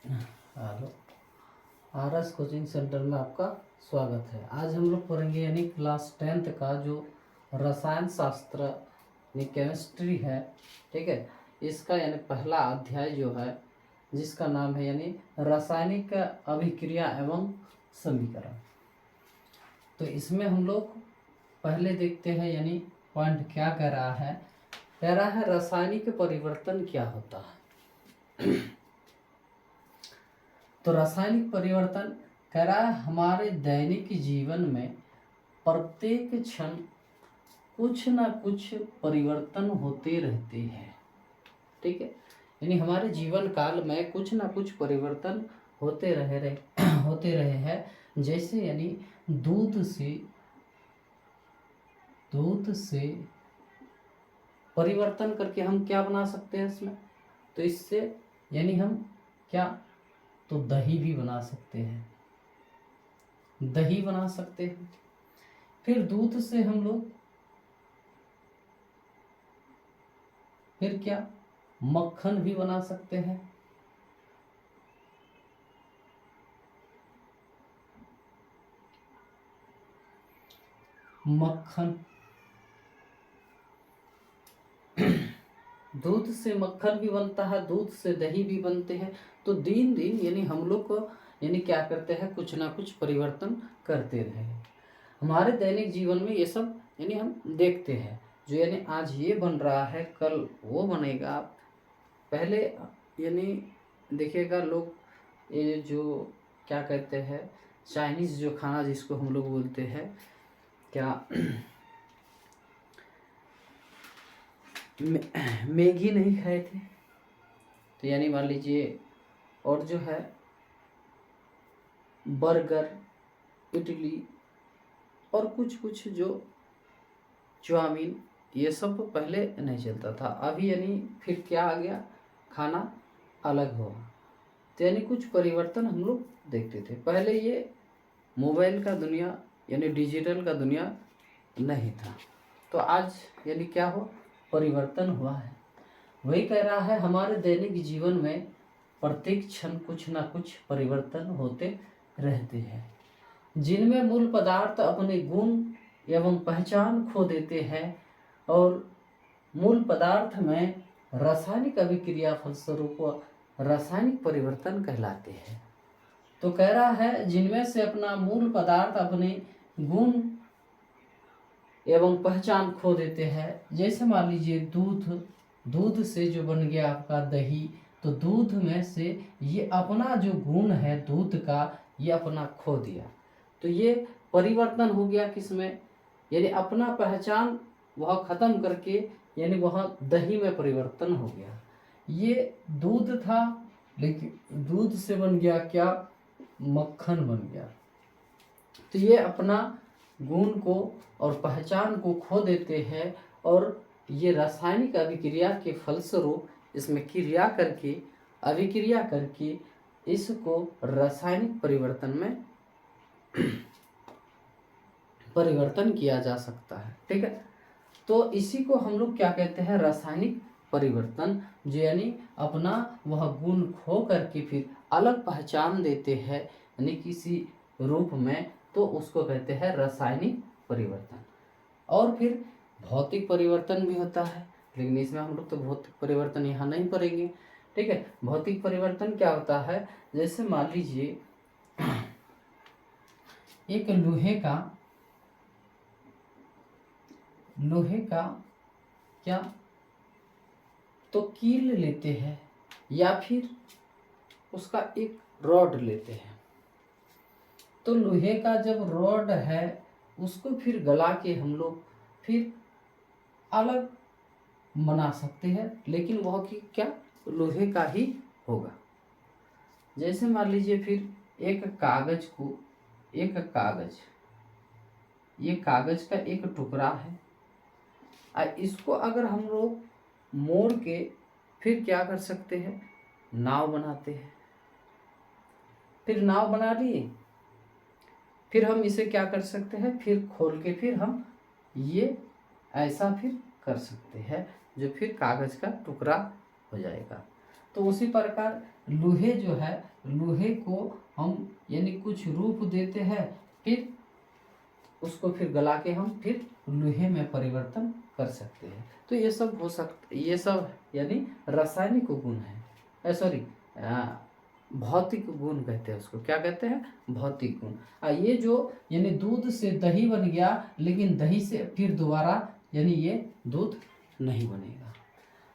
Hello, RS coaching centre में आपका स्वागत है। आज हम लोग पढ़ेंगे यानी क्लास 10th का जो रसायन शास्त्र यानी केमिस्ट्री है, ठीक है। इसका यानी पहला अध्याय जो है जिसका नाम है यानी रासायनिक अभिक्रिया एवं समीकरण। तो इसमें हम लोग पहले देखते हैं यानी पॉइंट क्या कह रहा है। कह रहा है रासायनिक परिवर्तन क्या होता है। तो रासायनिक परिवर्तन कह रहा है हमारे दैनिक जीवन में प्रत्येक क्षण कुछ ना कुछ परिवर्तन होते रहते हैं, ठीक है। यानी हमारे जीवन काल में कुछ ना कुछ परिवर्तन होते रहे हैं। जैसे यानी दूध से परिवर्तन करके हम क्या बना सकते हैं इसमें, तो इससे यानी हम क्या, तो दही भी बना सकते हैं, दही बना सकते हैं। फिर दूध से हम लोग फिर क्या, मक्खन भी बना सकते हैं। मक्खन दूध से मक्खन भी बनता है, दूध से दही भी बनते हैं। तो दिन दिन यानी हम लोग को यानी क्या करते हैं, कुछ ना कुछ परिवर्तन करते रहे। हमारे दैनिक जीवन में ये सब यानी हम देखते हैं, जो यानी आज ये बन रहा है कल वो बनेगा। पहले यानी देखिएगा लोग, ये जो क्या कहते हैं चाइनीज़ जो खाना जिसको हम लोग बोलते हैं क्या मैगी नहीं खाए थे, तो यानी मान लीजिए, और जो है बर्गर, इडली और कुछ जो चाउमीन, ये सब पहले नहीं चलता था। अभी यानी फिर क्या आ गया, खाना अलग हो। तो यानी कुछ परिवर्तन हम लोग देखते थे। पहले ये मोबाइल का दुनिया यानी डिजिटल का दुनिया नहीं था, तो आज यानी क्या हो, परिवर्तन हुआ है। वही कह रहा है हमारे दैनिक जीवन में प्रत्येक क्षण कुछ ना कुछ परिवर्तन होते रहते हैं, जिनमें मूल पदार्थ अपने गुण एवं पहचान खो देते हैं और मूल पदार्थ में रासायनिक अभिक्रिया फलस्वरूप रासायनिक परिवर्तन कहलाते हैं। तो कह रहा है जिनमें से अपना मूल पदार्थ अपने गुण एवं पहचान खो देते हैं। जैसे मान लीजिए दूध से जो बन गया आपका दही, तो दूध में से ये अपना जो गुण है दूध का, ये अपना खो दिया। तो ये परिवर्तन हो गया किसमें, यानी अपना पहचान वह खत्म करके यानी वह दही में परिवर्तन हो गया। ये दूध था, लेकिन दूध से बन गया क्या, मक्खन बन गया। तो ये अपना गुण को और पहचान को खो देते हैं, और ये रासायनिक अभिक्रिया के फलस्वरूप इसमें अभिक्रिया करके इसको रासायनिक परिवर्तन में परिवर्तन किया जा सकता है, ठीक है। तो इसी को हम लोग क्या कहते हैं, रासायनिक परिवर्तन, जो यानी अपना वह गुण खो करके फिर अलग पहचान देते हैं यानी किसी रूप में, तो उसको कहते हैं रासायनिक परिवर्तन। और फिर भौतिक परिवर्तन भी होता है, लेकिन इसमें हम लोग तो भौतिक परिवर्तन यहाँ नहीं पढ़ेंगे, ठीक है। भौतिक परिवर्तन क्या होता है, जैसे मान लीजिए एक लोहे का क्या, तो कील लेते हैं या फिर उसका एक रॉड लेते हैं। तो लोहे का जब रॉड है उसको फिर गला के हम लोग फिर अलग बना सकते हैं, लेकिन वह की क्या, लोहे का ही होगा। जैसे मान लीजिए फिर ये कागज का एक टुकड़ा है, इसको अगर हम लोग मोड़ के फिर क्या कर सकते हैं, नाव बनाते हैं। फिर नाव बना लिए, फिर हम इसे क्या कर सकते हैं, फिर खोल के फिर हम ये ऐसा फिर कर सकते हैं, जो फिर कागज का टुकड़ा हो जाएगा। तो उसी प्रकार लोहे जो है लोहे को हम यानी कुछ रूप देते हैं, फिर उसको फिर गला के हम फिर लोहे में परिवर्तन कर सकते हैं। तो ये सब हो सकता, ये सब यानी रासायनिक गुण है, सॉरी भौतिक गुण कहते हैं उसको। क्या कहते हैं? भौतिक गुण। ये जो यानी दूध से दही बन गया, लेकिन दही से फिर दोबारा यानी ये दूध नहीं बनेगा।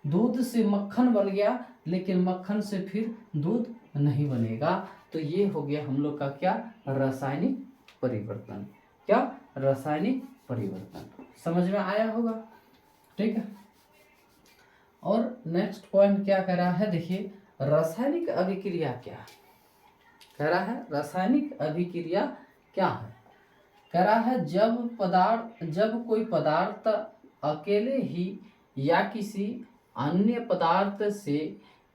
दूध से मक्खन बन गया, लेकिन मक्खन से फिर दूध नहीं बनेगा। तो ये हो गया हम लोग का क्या? रासायनिक परिवर्तन। क्या? रासायनिक परिवर्तन। समझ में आया होगा? ठीक है। और नेक्स्ट पॉइंट क्या कह रहा है, देखिए रासायनिक अभिक्रिया क्या है। कह रहा है रासायनिक अभिक्रिया क्या है। कह रहा है जब कोई पदार्थ अकेले ही या किसी अन्य पदार्थ से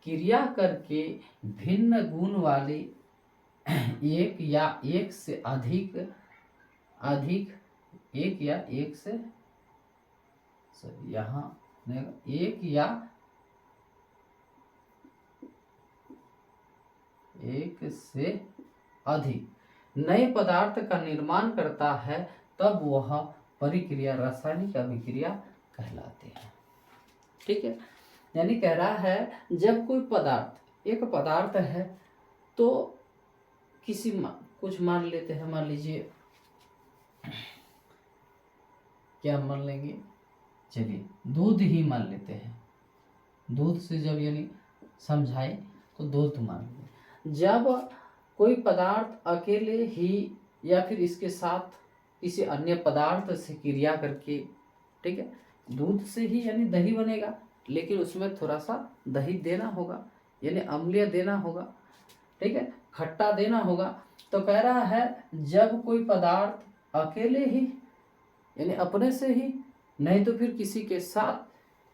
क्रिया करके भिन्न गुण वाले एक या एक से अधिक एक या एक से यहाँ एक या एक से अधिक नए पदार्थ का निर्माण करता है, तब वह परिक्रिया रासायनिक अभिक्रिया कहलाती है। ठीक है। यानी कह रहा है जब कोई पदार्थ, एक पदार्थ है तो किसी कुछ मान लेते हैं, मान लीजिए क्या मान लेंगे, चलिए दूध ही मान लेते हैं। दूध से जब यानी समझाए तो दूध मान लेंगे। जब कोई पदार्थ अकेले ही या फिर इसके साथ किसी अन्य पदार्थ से क्रिया करके, ठीक है, दूध से ही यानी दही बनेगा, लेकिन उसमें थोड़ा सा दही देना होगा, यानी अम्लीय देना होगा, ठीक है, खट्टा देना होगा। तो कह रहा है जब कोई पदार्थ अकेले ही यानी अपने से ही, नहीं तो फिर किसी के साथ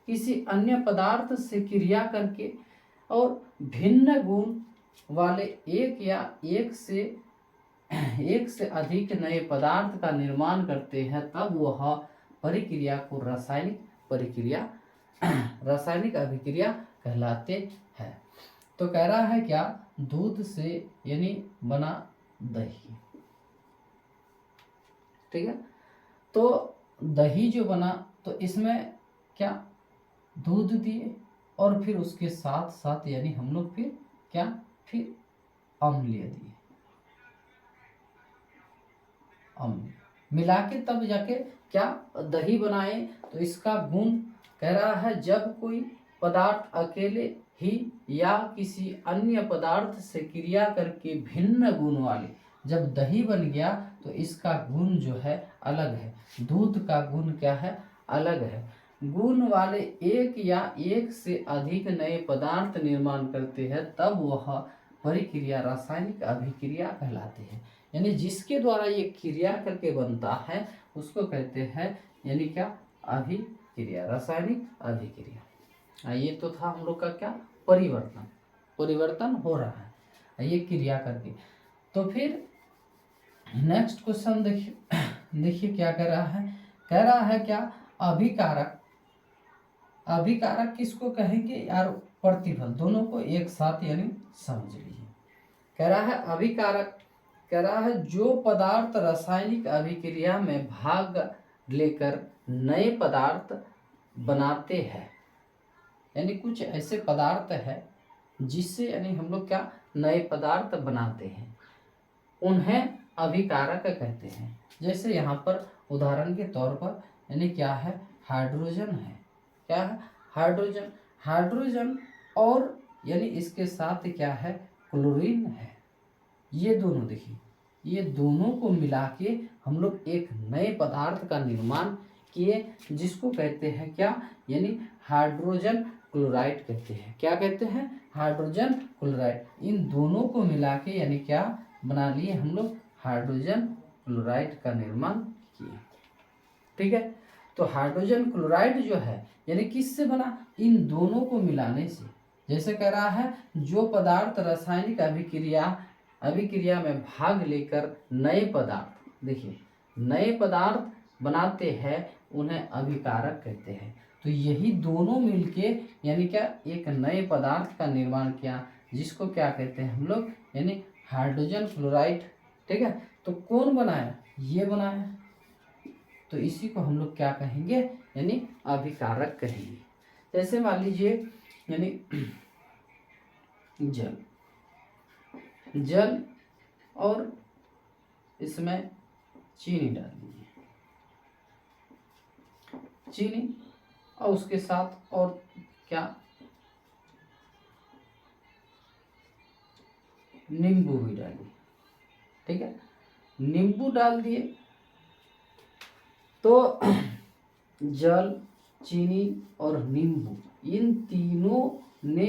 किसी अन्य पदार्थ से क्रिया करके और भिन्न गुण वाले एक या एक से अधिक नए पदार्थ का निर्माण करते हैं, तब वह परिक्रिया को रासायनिक अभिक्रिया कहलाते हैं। तो कह रहा है क्या? दूध से यानी बना दही, ठीक है। तो दही जो बना, तो इसमें क्या दूध दिए और फिर उसके साथ साथ यानी हम लोग फिर क्या, फिर अम्लीय दिए, अम्ल मिला के तब जाके क्या दही बनाए। तो इसका गुण कह रहा है जब कोई पदार्थ अकेले ही या किसी अन्य पदार्थ से क्रिया करके भिन्न गुण वाले, जब दही बन गया तो इसका गुण जो है अलग है। दूध का गुण क्या है? अलग है। गुण वाले एक या एक से अधिक नए पदार्थ निर्माण करते हैं, तब वह परिक्रिया रासायनिक अभिक्रिया कहलाती है। यानी जिसके द्वारा ये क्रिया करके बनता है उसको कहते हैं यानी क्या? अभिक्रिया, रासायनिक अभिक्रिया। ये तो था हम लोग का क्या? परिवर्तन हो रहा है ये क्रिया करके। तो फिर नेक्स्ट क्वेश्चन देखिए क्या कह रहा है। कह रहा है क्या? अभिकारक किसको कहेंगे यार? प्रतिफल, दोनों को एक साथ यानी समझ लीजिए। कह रहा है अभिकारक, कह रहा है जो पदार्थ रासायनिक अभिक्रिया में भाग लेकर नए पदार्थ बनाते हैं, यानी कुछ ऐसे पदार्थ है जिससे यानी हम लोग क्या नए पदार्थ बनाते हैं, उन्हें अभिकारक कहते हैं। जैसे यहाँ पर उदाहरण के तौर पर यानी क्या है? हाइड्रोजन है। क्या है? हाइड्रोजन और यानी इसके साथ क्या है? क्लोरीन है। ये दोनों देखिए, ये दोनों को मिला के हम लोग एक नए पदार्थ का निर्माण किए, जिसको कहते हैं क्या? यानी हाइड्रोजन क्लोराइड कहते हैं। क्या कहते हैं? Hydrogen chloride. इन दोनों को मिला के यानी क्या बना लिए हम लोग? हाइड्रोजन क्लोराइड का निर्माण किए। ठीक है। तो हाइड्रोजन क्लोराइड जो है यानी किससे बना? इन दोनों को मिलाने से। जैसे कह रहा है जो पदार्थ रासायनिक अभिक्रिया में भाग लेकर नए पदार्थ, देखिए नए पदार्थ बनाते हैं, उन्हें अभिकारक कहते हैं। तो यही दोनों मिलके यानी क्या एक नए पदार्थ का निर्माण किया, जिसको क्या कहते हैं हम लोग, यानी हाइड्रोजन फ्लोराइड। ठीक है, तो कौन बनाया, ये बनाया, तो इसी को हम लोग क्या कहेंगे, यानी अभिकारक कहेंगे। जैसे मान लीजिए यानी जल, जल और इसमें चीनी डाल दीजिए, चीनी और उसके साथ और क्या, नींबू भी डालिए। ठीक है, नींबू डाल दिए तो जल, चीनी और नींबू, इन तीनों ने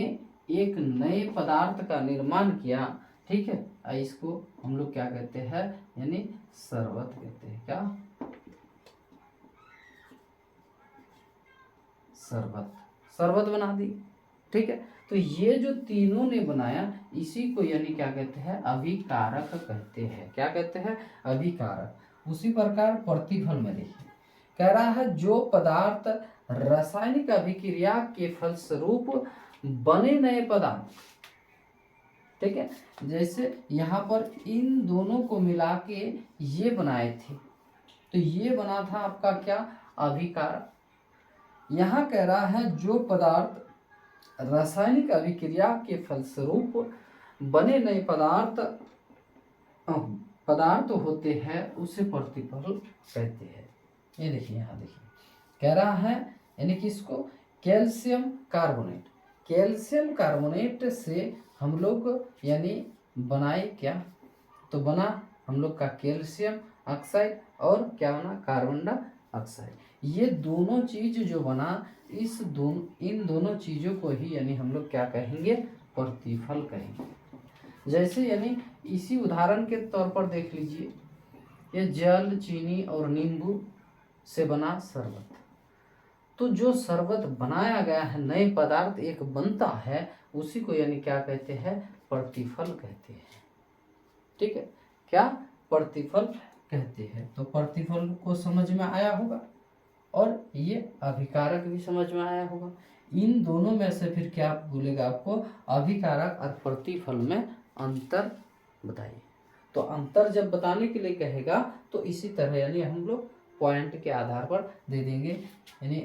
एक नए पदार्थ का निर्माण किया। ठीक है, इसको हम लोग क्या कहते हैं, यानी शरबत कहते हैं। क्या, शरबत, शरबत बना दी। ठीक है, तो ये जो तीनों ने बनाया, इसी को यानी क्या कहते हैं, अभिकारक कहते हैं। क्या कहते हैं, अभिकारक। उसी प्रकार प्रतिफल में देखिए, कह रहा है जो पदार्थ रासायनिक अभिक्रिया के फलस्वरूप बने नए पदार्थ। ठीक है, जैसे यहाँ पर इन दोनों को मिला के ये बनाए थे, तो ये बना था आपका क्या, अभिकारक। यहाँ कह रहा है जो पदार्थ रासायनिक अभिक्रिया के फलस्वरूप बने नए पदार्थ होते हैं, उसे प्रतिफल कहते हैं। ये देखिए, यहाँ देखिए, कह रहा है यानी कि इसको कैल्शियम कार्बोनेट, कैल्शियम कार्बोनेट से हम लोग यानी बनाए क्या, तो बना हम लोग का कैल्शियम ऑक्साइड और क्या बना, कार्बन डाइऑक्साइड। ये दोनों चीज जो बना, इन दोनों चीजों को ही यानी हम लोग क्या कहेंगे, प्रतिफल कहेंगे। जैसे यानी इसी उदाहरण के तौर पर देख लीजिए, ये जल, चीनी और नींबू से बना शरबत। तो जो शरबत बनाया गया है, नए पदार्थ एक बनता है, उसी को यानी क्या कहते हैं, प्रतिफल कहते हैं। ठीक है, क्या, प्रतिफल कहते हैं। तो प्रतिफल को समझ में आया होगा और ये अभिकारक भी समझ में आया होगा। इन दोनों में से फिर क्या बोलेगा आपको, अभिकारक और प्रतिफल में अंतर बताइए। तो अंतर जब बताने के लिए कहेगा तो इसी तरह यानी हम लोग पॉइंट के आधार पर दे देंगे, यानी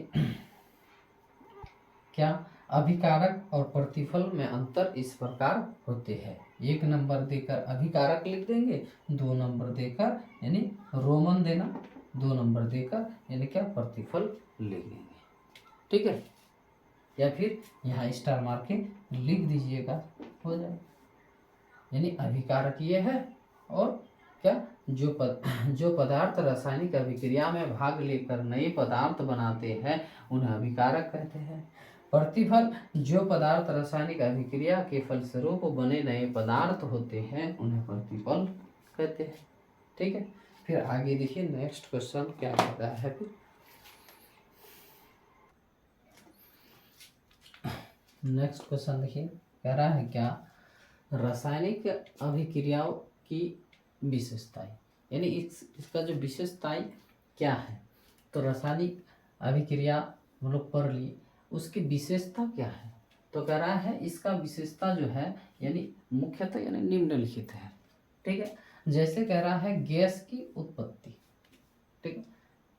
क्या, अभिकारक और प्रतिफल में अंतर इस प्रकार होते हैं। 1 नंबर देकर अभिकारक लिख देंगे, 2 नंबर देकर यानी रोमन देना, 2 नंबर देकर यानी क्या, प्रतिफल लिख देंगे। ठीक है, या फिर यहाँ स्टार मार के लिख दीजिएगा, हो जाए। यानी अभिकारक ये है, और क्या, जो पदार्थ रासायनिक अभिक्रिया में भाग लेकर नए पदार्थ बनाते हैं, उन्हें अभिकारक कहते हैं। प्रतिफल, जो पदार्थ रासायनिक अभिक्रिया के फलस्वरूप बने नए पदार्थ होते हैं, उन्हें प्रतिफल कहते हैं। ठीक है, फिर आगे देखिए नेक्स्ट क्वेश्चन क्या कर रहा है। फिर नेक्स्ट क्वेश्चन देखिए, कह रहा है क्या, रासायनिक अभिक्रियाओं की विशेषताएं, यानी इसका जो विशेषताएं क्या है, तो रासायनिक अभिक्रिया हम लोग पढ़ लिए, उसकी विशेषता क्या है। तो कह रहा है इसका विशेषता जो है यानी मुख्यतः यानी निम्नलिखित है। ठीक है, जैसे कह रहा है गैस की उत्पत्ति। ठीक है,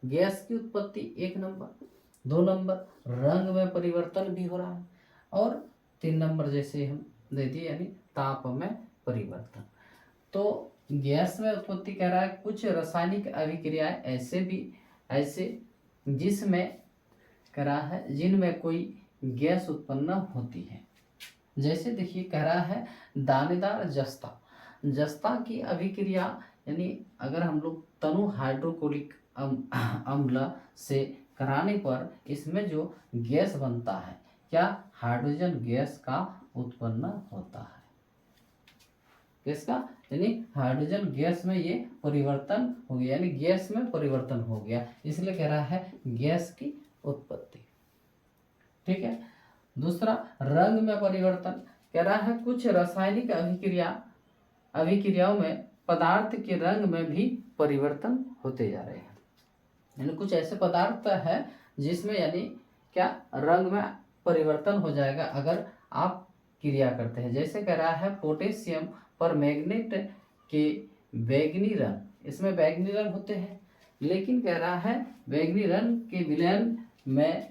गैस की उत्पत्ति 1 नंबर, 2 नंबर रंग में परिवर्तन भी हो रहा है, और 3 नंबर जैसे हम दे दिए यानी ताप में परिवर्तन। तो गैस में उत्पत्ति कह रहा है कुछ रासायनिक अभिक्रियाएं ऐसे जिसमें कह रहा है जिनमें कोई गैस उत्पन्न होती है। जैसे देखिए कह रहा है दानेदार जस्ता की अभिक्रिया, यानी अगर हम लोग तनु हाइड्रोक्लोरिक अम्ल से कराने पर इसमें जो गैस बनता है, क्या, हाइड्रोजन गैस का उत्पन्न होता है। किसका, यानी हाइड्रोजन गैस में ये परिवर्तन हो गया, यानी गैस में परिवर्तन हो गया, इसलिए कह रहा है गैस की उत्पत्ति। ठीक है, दूसरा रंग में परिवर्तन, कह रहा है कुछ रासायनिक अभिक्रियाओं में पदार्थ के रंग में भी परिवर्तन होते जा रहे हैं। यानी कुछ ऐसे पदार्थ है जिसमें यानी क्या, रंग में परिवर्तन हो जाएगा अगर आप क्रिया करते हैं। जैसे कह रहा है पोटेशियम पर मैग्नेट के बैंगनी रंग, इसमें बैंगनी रंग होते हैं, लेकिन कह रहा है बैंगनी रंग के विलयन में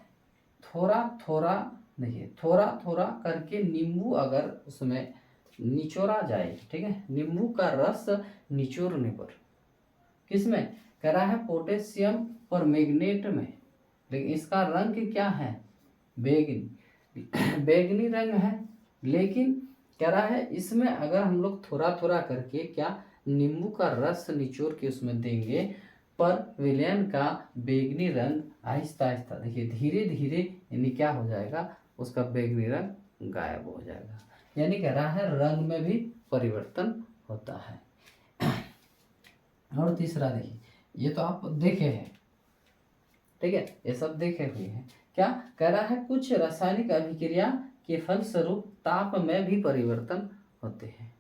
थोड़ा थोड़ा देखिए, थोड़ा थोड़ा करके नींबू अगर उसमें निचोड़ा जाए, ठीक है, नींबू का रस निचोड़ने पर, किसमें कह रहा है पोटेशियम पर मैग्नेट में, लेकिन इसका रंग क्या है बैंगनी, बैंगनी रंग है, लेकिन कह रहा है इसमें अगर हम लोग थोड़ा थोड़ा करके क्या नींबू का रस निचोड़ के उसमें देंगे, पर विलयन का बैंगनी रंग आहिस्ता आहिस्ता देखिए धीरे धीरे यानी क्या हो जाएगा, उसका बैंगनी रंग गायब हो जाएगा। यानी कह रहा है रंग में भी परिवर्तन होता है। और तीसरा देखिए, ये तो आप देखे हैं, ठीक है, ये सब देखे हुए हैं। क्या कह रहा है कुछ रासायनिक अभिक्रिया के फलस्वरूप ताप में भी परिवर्तन होते हैं।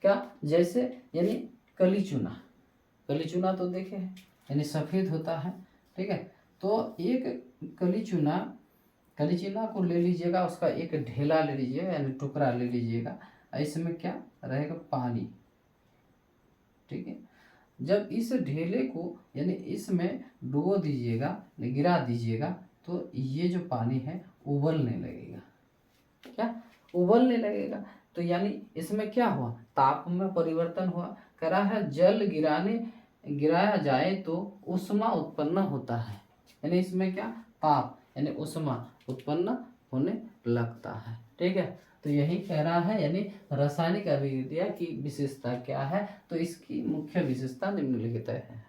क्या जैसे यानी कली चूना, कली चूना तो देखे हैं यानी सफ़ेद होता है, ठीक है, तो एक कली चूना को ले लीजिएगा, उसका एक ढेला ले लीजिएगा यानी टुकड़ा ले लीजिएगा, इसमें क्या रहेगा पानी, ठीक है, जब इस ढेले को यानी इसमें डुबो दीजिएगा, गिरा दीजिएगा, तो ये जो पानी है उबलने लगेगा, क्या उबलने लगेगा, तो यानी इसमें क्या हुआ ताप में परिवर्तन हुआ। कह रहा है जल गिराया जाए तो उष्मा उत्पन्न होता है, यानी इसमें क्या ताप यानी उष्मा उत्पन्न होने लगता है, ठीक है। तो यही कह रहा है यानी रासायनिक अभिक्रिया की विशेषता क्या है, तो इसकी मुख्य विशेषता निम्नलिखित है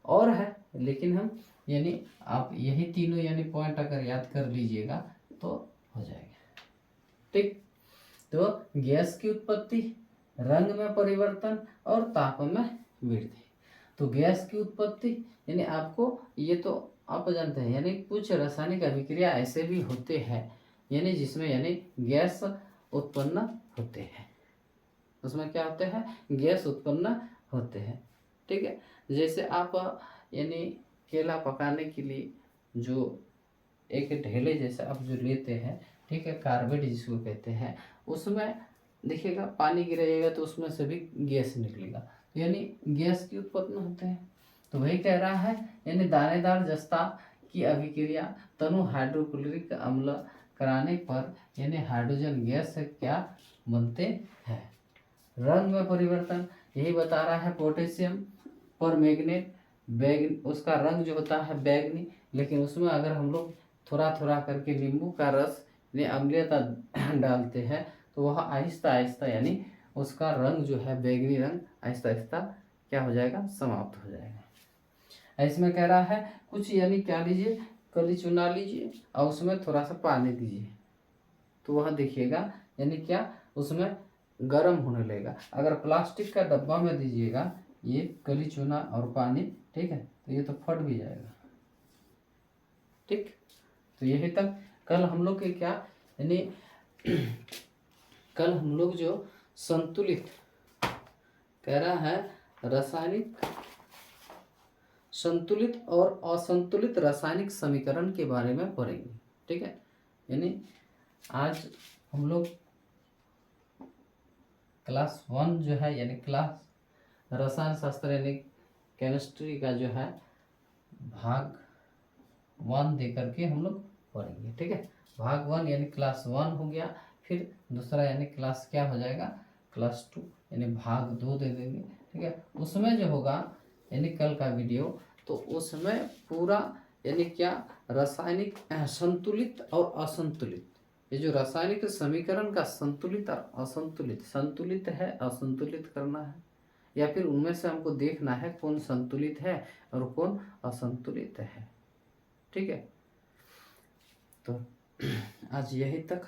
और है, लेकिन हम यानी आप यही तीनों यानी पॉइंट अगर याद कर लीजिएगा तो हो जाएगा, ठीक। तो गैस की उत्पत्ति, रंग में परिवर्तन और ताप में वृद्धि। तो गैस की उत्पत्ति यानी आपको ये तो आप जानते हैं, यानी कुछ रासायनिक अभिक्रिया ऐसे भी होते हैं यानी जिसमें यानी गैस उत्पन्न होते हैं, उसमें क्या होते हैं गैस उत्पन्न होते हैं, ठीक है। जैसे आप यानी केला पकाने के लिए जो एक ढेले जैसे आप जो लेते हैं, ठीक है, कार्बेट जिसको कहते हैं, उसमें देखिएगा पानी गिराइएगा तो उसमें से भी गैस निकलेगा, यानी गैस की उत्पन्न होते हैं। तो वही कह रहा है यानी दानेदार जस्ता की अभिक्रिया तनु हाइड्रोक्लोरिक अम्ल कराने पर यानी हाइड्रोजन गैस से क्या बनते हैं। रंग में परिवर्तन यही बता रहा है पोटेशियम पर मैग्नेट उसका रंग जो होता है बैंगनी, लेकिन उसमें अगर हम लोग थोड़ा थोड़ा करके नींबू का रस यानी अम्लीयता डालते हैं तो वह आहिस्ता आहिस्ता यानी उसका रंग जो है बैंगनी रंग आहिस्ता आहिस्ता क्या हो जाएगा समाप्त हो जाएगा। इसमें कह रहा है कुछ यानी क्या लीजिए कली चुना लीजिए और उसमें थोड़ा सा पानी दीजिए, तो वह देखिएगा यानी क्या उसमें गर्म होने लगेगा। अगर प्लास्टिक का डब्बा में दीजिएगा ये कली चूना और पानी, ठीक है, तो ये तो फट भी जाएगा, ठीक। तो यही तक कल हम लोग के क्या यानी कल हम लोग जो संतुलित कह रहा है रासायनिक संतुलित और असंतुलित रासायनिक समीकरण के बारे में पढ़ेंगे, ठीक है। यानी आज हम लोग क्लास 1 जो है यानी क्लास रसायन शास्त्र यानी केमिस्ट्री का जो है भाग 1 दे करके हम लोग पढ़ेंगे, ठीक है। भाग 1 यानी क्लास 1 हो गया, फिर दूसरा यानी क्लास क्या हो जाएगा क्लास 2 यानी भाग 2 दे देंगे, ठीक है। उसमें जो होगा यानी कल का वीडियो तो उसमें पूरा यानी क्या रासायनिक संतुलित और असंतुलित, ये जो रासायनिक समीकरण का संतुलित और असंतुलित, संतुलित है असंतुलित करना है या फिर उनमें से हमको देखना है कौन संतुलित है और कौन असंतुलित है, ठीक है। तो आज यही तक।